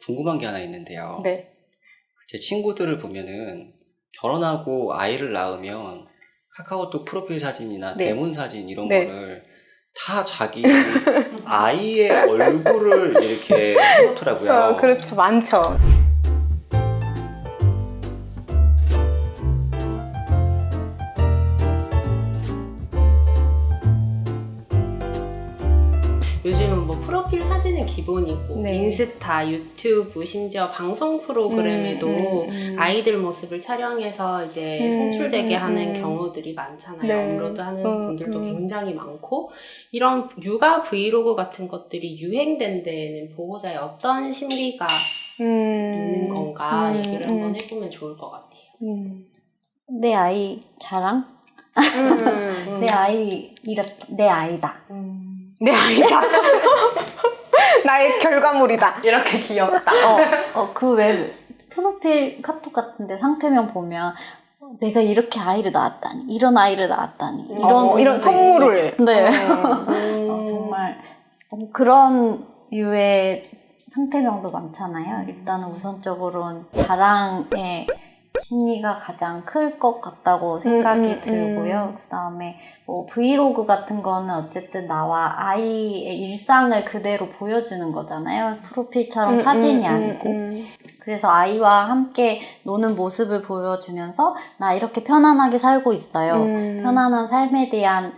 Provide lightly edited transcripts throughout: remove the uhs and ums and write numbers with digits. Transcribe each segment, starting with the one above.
궁금한 게 하나 있는데요. 네. 제 친구들을 보면은 결혼하고 아이를 낳으면 카카오톡 프로필 사진이나 네. 대문 사진 이런 네. 거를 다 자기 아이의 얼굴을 이렇게 해놓더라고요. 그렇죠. 많죠. 요즘은 뭐 프로필 사진은 기본이고 네. 인스타, 유튜브, 심지어 방송 프로그램에도 아이들 모습을 촬영해서 이제 송출되게 하는 경우들이 많잖아요. 네. 업로드하는 분들도 굉장히 많고, 이런 육아 브이로그 같은 것들이 유행된 데에는 보호자의 어떤 심리가 있는 건가 얘기를 한번 해보면 좋을 것 같아요. 내 아이 자랑? 내 아이다. 내 아이다. 나의 결과물이다. 이렇게 귀엽다. 그 왜 프로필 카톡 같은데 상태명 보면 내가 이렇게 아이를 낳았다니, 이런 아이를 낳았다니, 이런 선물을. 네. 정말 그런 유의 상태명도 많잖아요. 일단은 우선적으로는 자랑의 심리가 가장 클 것 같다고 생각이 들고요. 그 다음에 뭐 브이로그 같은 거는 어쨌든 나와 아이의 일상을 그대로 보여주는 거잖아요. 프로필처럼 사진이 아니고. 그래서 아이와 함께 노는 모습을 보여주면서 나 이렇게 편안하게 살고 있어요. 편안한 삶에 대한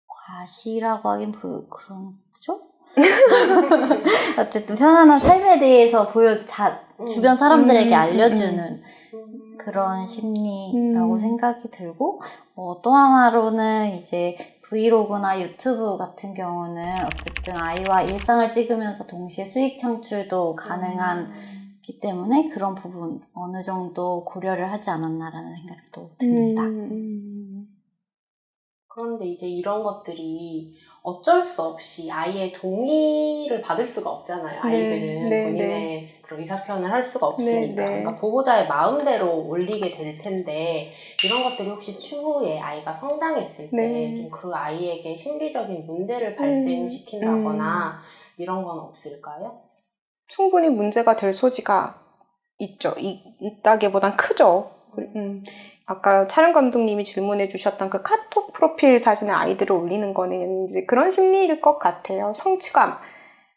과시라고 하긴 그런 거죠? 어쨌든 편안한 삶에 대해서 주변 사람들에게 알려주는 그런 심리라고 생각이 들고, 또 하나로는 이제 브이로그나 유튜브 같은 경우는 어쨌든 아이와 일상을 찍으면서 동시에 수익 창출도 가능하기 때문에 그런 부분 어느 정도 고려를 하지 않았나라는 생각도 듭니다. 그런데 이제 이런 것들이 어쩔 수 없이 아이의 동의를 받을 수가 없잖아요. 아이들은 본인의 그런 의사표현을 할 수가 없으니까. 그러니까 보호자의 마음대로 올리게 될 텐데, 이런 것들이 혹시 추후에 아이가 성장했을 때 좀 그 아이에게 심리적인 문제를 발생시킨다거나 이런 건 없을까요? 충분히 문제가 될 소지가 있죠. 있다기보단 크죠. 아까 촬영 감독님이 질문해 주셨던 그 카톡 프로필 사진에 아이들을 올리는 거는 이제 그런 심리일 것 같아요. 성취감.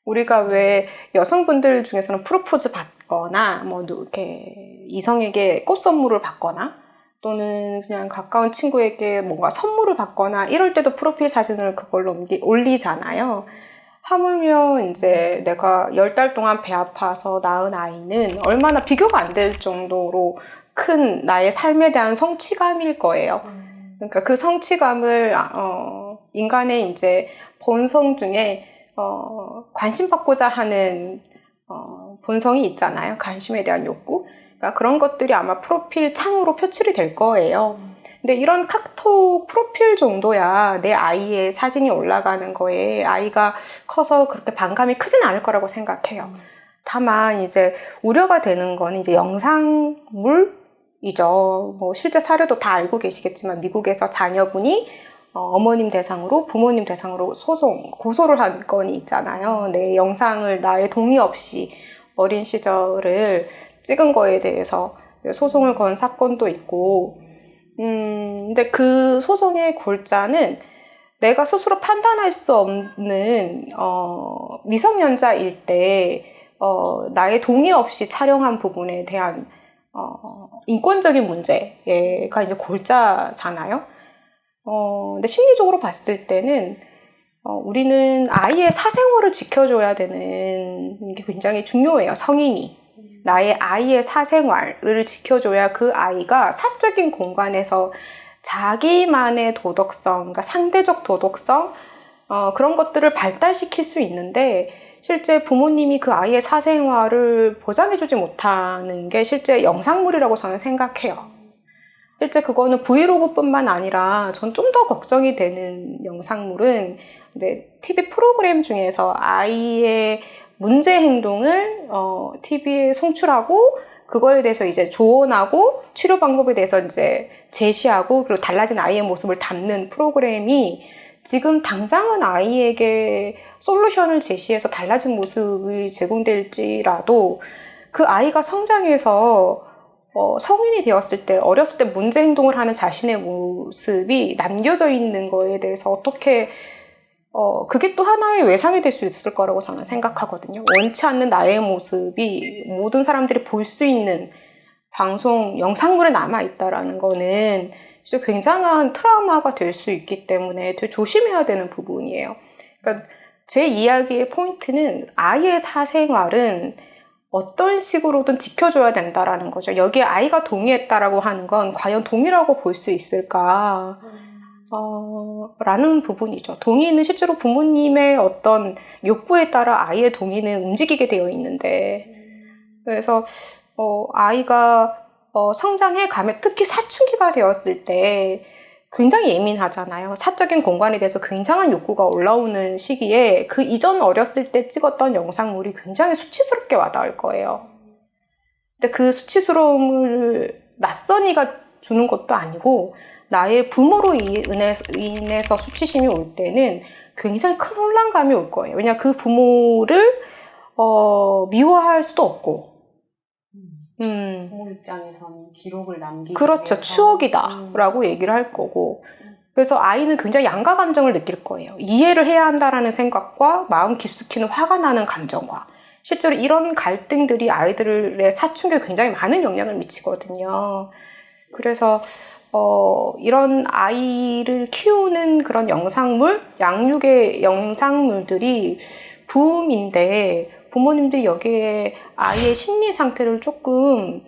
우리가 왜 여성분들 중에서는 프로포즈 받거나 뭐 이렇게 이성에게 꽃 선물을 받거나 또는 그냥 가까운 친구에게 뭔가 선물을 받거나 이럴 때도 프로필 사진을 그걸로 올리잖아요. 하물며 이제 내가 10달 동안 배 아파서 낳은 아이는 얼마나 비교가 안 될 정도로 큰 나의 삶에 대한 성취감일 거예요. 그러니까 그 성취감을 인간의 이제 본성 중에 관심받고자 하는 본성이 있잖아요. 관심에 대한 욕구. 그러니까 그런 것들이 아마 프로필 창으로 표출이 될 거예요. 근데 이런 카톡 프로필 정도야 내 아이의 사진이 올라가는 거에 아이가 커서 그렇게 반감이 크진 않을 거라고 생각해요. 다만 이제 우려가 되는 건 이제 영상물이죠. 뭐 실제 사례도 다 알고 계시겠지만 미국에서 자녀분이 어머님 대상으로 부모님 대상으로 고소를 한 건이 있잖아요. 내 영상을 나의 동의 없이 어린 시절을 찍은 거에 대해서 소송을 건 사건도 있고, 근데 그 소송의 골자는 내가 스스로 판단할 수 없는 미성년자일 때 나의 동의 없이 촬영한 부분에 대한 인권적인 문제가 이제 골자잖아요. 근데 심리적으로 봤을 때는 우리는 아이의 사생활을 지켜줘야 되는 게 굉장히 중요해요. 성인이 나의 아이의 사생활을 지켜줘야 그 아이가 사적인 공간에서 자기만의 도덕성, 그러니까 상대적 도덕성 그런 것들을 발달시킬 수 있는데, 실제 부모님이 그 아이의 사생활을 보장해주지 못하는 게 실제 영상물이라고 저는 생각해요. 실제 그거는 브이로그뿐만 아니라 전 좀 더 걱정이 되는 영상물은 이제 TV 프로그램 중에서 아이의 문제 행동을 TV에 송출하고 그거에 대해서 이제 조언하고 치료 방법에 대해서 이제 제시하고 그리고 달라진 아이의 모습을 담는 프로그램이 지금 당장은 아이에게 솔루션을 제시해서 달라진 모습이 제공될지라도 그 아이가 성장해서 성인이 되었을 때, 어렸을 때 문제 행동을 하는 자신의 모습이 남겨져 있는 거에 대해서 어떻게 그게 또 하나의 외상이 될 수 있을 거라고 저는 생각하거든요. 원치 않는 나의 모습이 모든 사람들이 볼 수 있는 방송, 영상물에 남아있다라는 거는 진짜 굉장한 트라우마가 될 수 있기 때문에 되게 조심해야 되는 부분이에요. 그러니까 제 이야기의 포인트는 아이의 사생활은 어떤 식으로든 지켜줘야 된다라는 거죠. 여기에 아이가 동의했다라고 하는 건 과연 동의라고 볼 수 있을까? 라는 부분이죠. 동의는 실제로 부모님의 어떤 욕구에 따라 아이의 동의는 움직이게 되어 있는데, 그래서 아이가 성장해 가면, 특히 사춘기가 되었을 때 굉장히 예민하잖아요. 사적인 공간에 대해서 굉장한 욕구가 올라오는 시기에 그 이전 어렸을 때 찍었던 영상물이 굉장히 수치스럽게 와닿을 거예요. 근데 그 수치스러움을 낯선이가 주는 것도 아니고 나의 부모로 인해서 수치심이 올 때는 굉장히 큰 혼란감이 올 거예요. 왜냐하면 그 부모를 미워할 수도 없고, 부모 입장에서는 기록을 남기기 그렇죠. 위해서. 추억이다라고 얘기를 할 거고, 그래서 아이는 굉장히 양가 감정을 느낄 거예요. 이해를 해야 한다라는 생각과 마음 깊숙이는 화가 나는 감정과, 실제로 이런 갈등들이 아이들의 사춘기에 굉장히 많은 영향을 미치거든요. 그래서 이런 아이를 키우는 그런 영상물, 양육의 영상물들이 부음인데, 부모님들이 여기에 아이의 심리 상태를 조금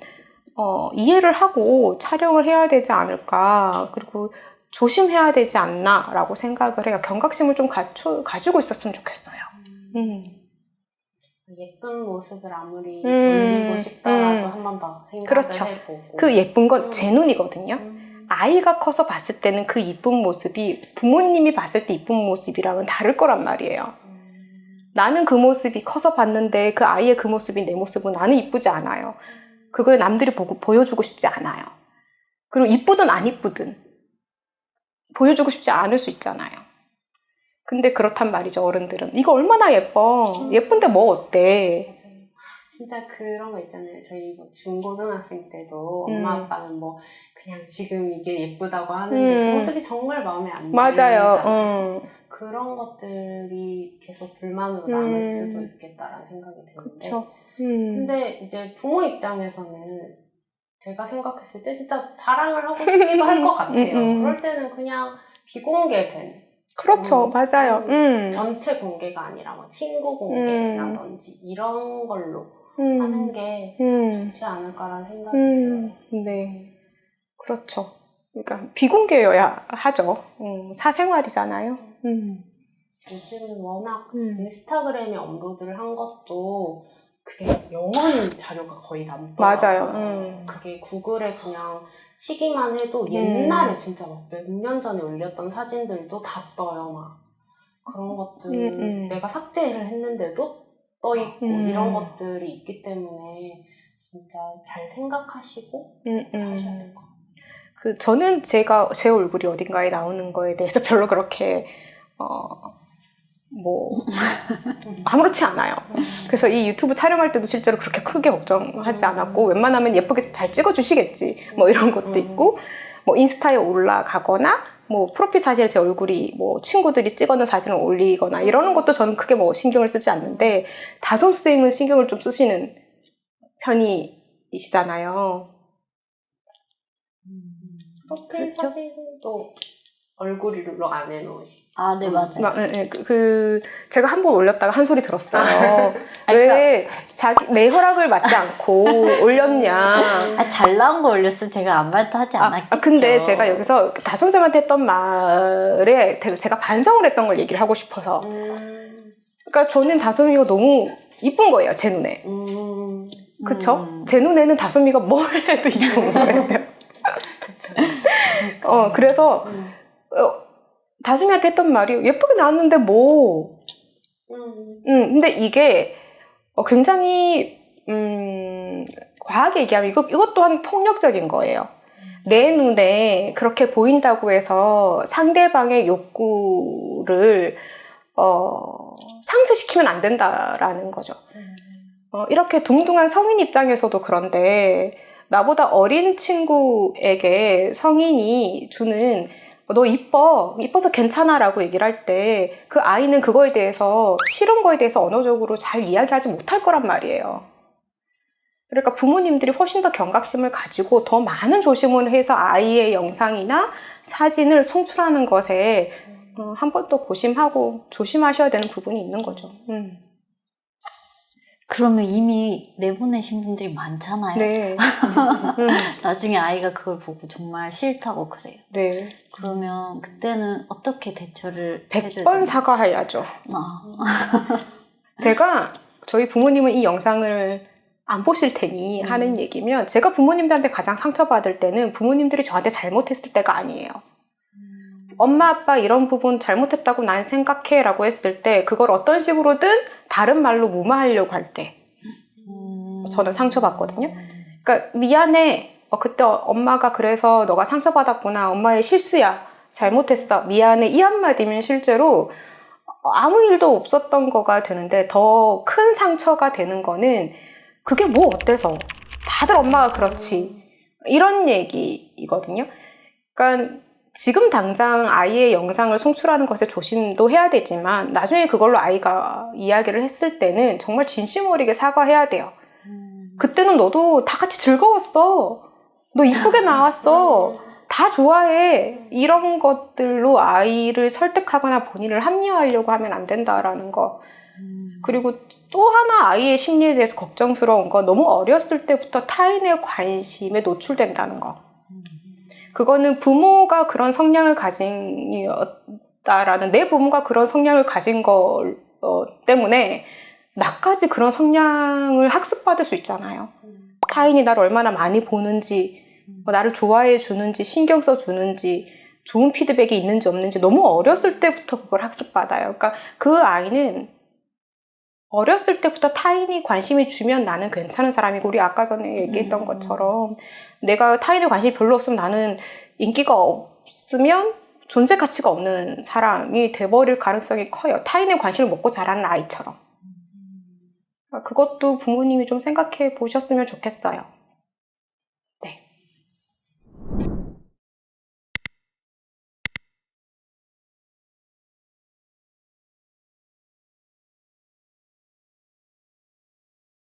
이해를 하고 촬영을 해야 되지 않을까, 그리고 조심해야 되지 않나 라고 생각을 해요. 경각심을 좀 가지고 있었으면 좋겠어요. 예쁜 모습을 아무리 올리고 싶더라도 한 번 더 생각을 그렇죠. 해보고. 그 예쁜 건 제 눈이거든요. 아이가 커서 봤을 때는 그 이쁜 모습이 부모님이 봤을 때 이쁜 모습이랑은 다를 거란 말이에요. 나는 그 모습이 커서 봤는데 그 아이의 그 모습이 내 모습은 나는 이쁘지 않아요. 그걸 남들이 보고 보여주고 싶지 않아요. 그리고 이쁘든 안 이쁘든 보여주고 싶지 않을 수 있잖아요. 근데 그렇단 말이죠, 어른들은. 이거 얼마나 예뻐. 예쁜데 뭐 어때? 맞아요. 진짜 그런 거 있잖아요. 저희 뭐 중고등학생 때도 엄마 아빠는 뭐 그냥 지금 이게 예쁘다고 하는데 그 모습이 정말 마음에 안 맞아요. 들잖아요. 그런 것들이 계속 불만으로 남을 수도 있겠다라는 생각이 드는데. 그쵸. 근데 이제 부모 입장에서는 제가 생각했을 때 진짜 자랑을 하고 싶기도 할 것 같아요. 그럴 때는 그냥 비공개된. 그렇죠. 맞아요. 전체 공개가 아니라 뭐 친구 공개라든지 이런 걸로 하는 게 좋지 않을까라는 생각이 들어요. 네. 그렇죠. 그러니까 비공개여야 하죠. 사생활이잖아요. 요즘은 워낙 인스타그램에 업로드를 한 것도 그게 영원 자료가 거의 남더라고요. 맞아요. 그게 구글에 그냥 치기만 해도 옛날에 진짜 막 몇 년 전에 올렸던 사진들도 다 떠요. 막 그런 것들 내가 삭제를 했는데도 떠있고 이런 것들이 있기 때문에 진짜 잘 생각하시고 하셔야 될 것 같아요. 저는 제 얼굴이 어딘가에 나오는 거에 대해서 별로 그렇게 아무렇지 않아요. 그래서 이 유튜브 촬영할 때도 실제로 그렇게 크게 걱정하지 않았고, 웬만하면 예쁘게 잘 찍어주시겠지, 뭐 이런 것도 있고, 뭐 인스타에 올라가거나, 뭐 프로필 사진에 제 얼굴이 뭐 친구들이 찍어놓은 사진을 올리거나 이러는 것도 저는 크게 뭐 신경을 쓰지 않는데, 다솜 쌤은 신경을 좀 쓰시는 편이시잖아요. 프로필 그렇죠? 사진도 얼굴로 안 해놓으시. 아, 네, 맞아요. 제가 한 번 올렸다가 한 소리 들었어요. 그러니까 왜 내 허락을 받지 않고 올렸냐. 잘 나온 거 올렸으면 제가 아무 말도 하지 않았겠죠. 근데 제가 여기서 다솜쌤한테 했던 말에 제가 반성을 했던 걸 얘기를 하고 싶어서. 그러니까 저는 다솜이가 너무 이쁜 거예요, 제 눈에. 그쵸? 제 눈에는 다솜이가 뭘 해도 이쁜 거예요. 그래서 다솜이한테 했던 말이 예쁘게 나왔는데 뭐. 근데 이게 굉장히 과하게 얘기하면 이것 또한 폭력적인 거예요. 내 눈에 그렇게 보인다고 해서 상대방의 욕구를 상쇄시키면 안 된다라는 거죠. 이렇게 동등한 성인 입장에서도 그런데 나보다 어린 친구에게 성인이 주는 너 이뻐서 괜찮아 라고 얘기를 할 때 그 아이는 그거에 대해서 싫은 거에 대해서 언어적으로 잘 이야기하지 못할 거란 말이에요. 그러니까 부모님들이 훨씬 더 경각심을 가지고 더 많은 조심을 해서 아이의 영상이나 사진을 송출하는 것에 한 번 더 고심하고 조심하셔야 되는 부분이 있는 거죠. 그러면 이미 내보내신 분들이 많잖아요. 네. 나중에 아이가 그걸 보고 정말 싫다고 그래요. 네. 그러면 그때는 어떻게 대처를 100번 사과해야죠. 제가 저희 부모님은 이 영상을 안 보실 테니 하는 얘기면 제가 부모님들한테 가장 상처받을 때는 부모님들이 저한테 잘못했을 때가 아니에요. 엄마 아빠 이런 부분 잘못했다고 난 생각해 라고 했을 때 그걸 어떤 식으로든 다른 말로 무마하려고 할 때 저는 상처받거든요. 그러니까 미안해. 그때 엄마가 그래서 너가 상처받았구나. 엄마의 실수야. 잘못했어. 미안해. 이 한마디면 실제로 아무 일도 없었던 거가 되는데 더 큰 상처가 되는 거는 그게 뭐 어때서. 다들 엄마가 그렇지. 이런 얘기이거든요. 그러니까 지금 당장 아이의 영상을 송출하는 것에 조심도 해야 되지만 나중에 그걸로 아이가 이야기를 했을 때는 정말 진심 어리게 사과해야 돼요. 그때는 너도 다 같이 즐거웠어. 너 이쁘게 나왔어. 다 좋아해. 이런 것들로 아이를 설득하거나 본인을 합리화하려고 하면 안 된다라는 거. 그리고 또 하나 아이의 심리에 대해서 걱정스러운 건 너무 어렸을 때부터 타인의 관심에 노출된다는 거. 그거는 부모가 그런 성향을 가진다라는 내 부모가 그런 성향을 가진 거 때문에 나까지 그런 성향을 학습받을 수 있잖아요. 타인이 나를 얼마나 많이 보는지, 나를 좋아해 주는지, 신경 써 주는지, 좋은 피드백이 있는지 없는지 너무 어렸을 때부터 그걸 학습받아요. 그러니까 그 아이는 어렸을 때부터 타인이 관심이 주면 나는 괜찮은 사람이고, 우리 아까 전에 얘기했던 것처럼 내가 타인의 관심이 별로 없으면 나는 인기가 없으면 존재 가치가 없는 사람이 돼버릴 가능성이 커요. 타인의 관심을 먹고 자라는 아이처럼. 그것도 부모님이 좀 생각해 보셨으면 좋겠어요.